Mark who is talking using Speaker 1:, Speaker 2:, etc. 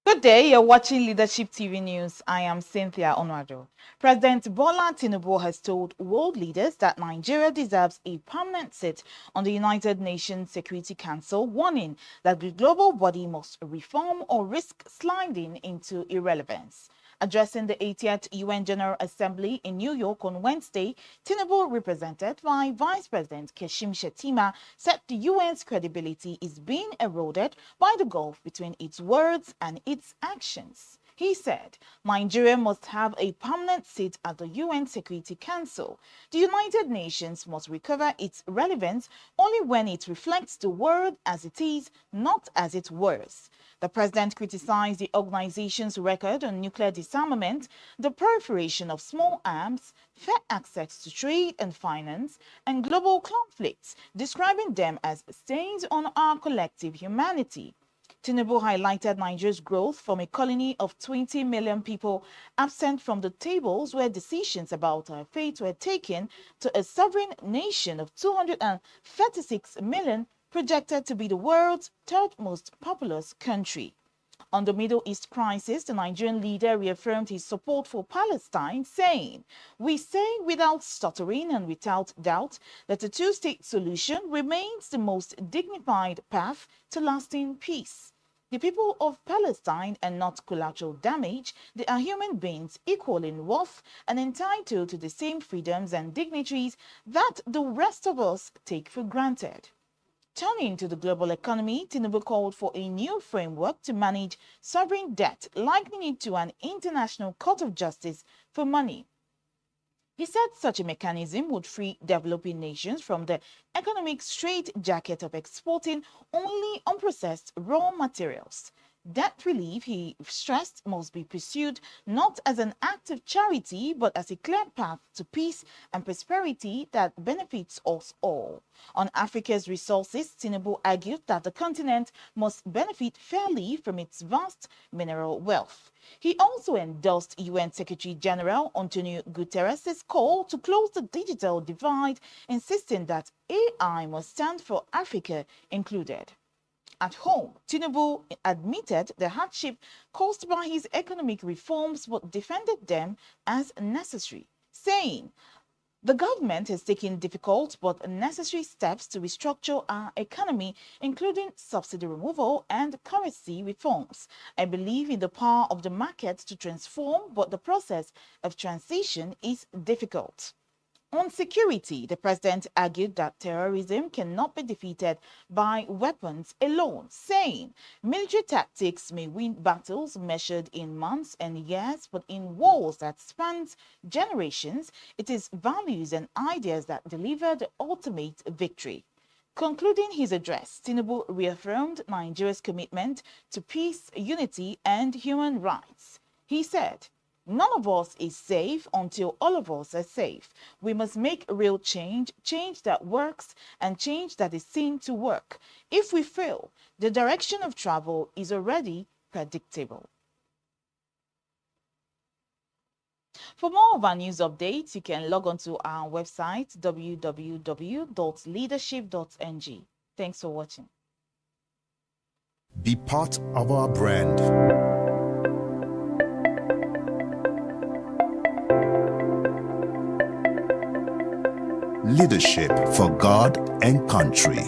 Speaker 1: Good day, you're watching Leadership TV News. I am Cynthia Onwado. President Bola Tinubu has told world leaders that Nigeria deserves a permanent seat on the United Nations Security Council, warning that the global body must reform or risk sliding into irrelevance. Addressing the 80th UN General Assembly in New York on Wednesday, Tinubu, represented by Vice President Kashim Shettima, said the UN's credibility is being eroded by the gulf between its words and its actions. He said Nigeria must have a permanent seat at the UN Security Council. The United Nations must recover its relevance only when it reflects the world as it is, not as it was. The president criticized the organization's record on nuclear disarmament, the proliferation of small arms, fair access to trade and finance, and global conflicts, describing them as stains on our collective humanity. Tinubu highlighted Nigeria's growth from a colony of 20 million people absent from the tables where decisions about our fate were taken to a sovereign nation of 236 million projected to be the world's third most populous country. On the Middle East crisis, the Nigerian leader reaffirmed his support for Palestine, saying, "We say without stuttering and without doubt that a two-state solution remains the most dignified path to lasting peace. The people of Palestine are not collateral damage. They are human beings equal in worth and entitled to the same freedoms and dignities that the rest of us take for granted." Turning to the global economy, Tinubu called for a new framework to manage sovereign debt, likening it to an international court of justice for money. He said such a mechanism would free developing nations from the economic straitjacket of exporting only unprocessed raw materials. Debt relief, he stressed, must be pursued not as an act of charity, but as a clear path to peace and prosperity that benefits us all. On Africa's resources, Tinubu argued that the continent must benefit fairly from its vast mineral wealth. He also endorsed UN Secretary General Antonio Guterres' call to close the digital divide, insisting that AI must stand for Africa included. At home, Tinubu admitted the hardship caused by his economic reforms but defended them as necessary, saying, "The government has taken difficult but necessary steps to restructure our economy, including subsidy removal and currency reforms. I believe in the power of the market to transform, but the process of transition is difficult." On security, the president argued that terrorism cannot be defeated by weapons alone, saying military tactics may win battles measured in months and years, but in wars that spans generations, it is values and ideas that deliver the ultimate victory. Concluding his address, Tinubu reaffirmed Nigeria's commitment to peace, unity, and human rights. He said, "None of us is safe until all of us are safe. We must make real change, change that works, and change that is seen to work. If we fail, the direction of travel is already predictable." For more of our news updates, you can log on to our website, www.leadership.ng. Thanks for watching.
Speaker 2: Be part of our brand. Leadership for God and country.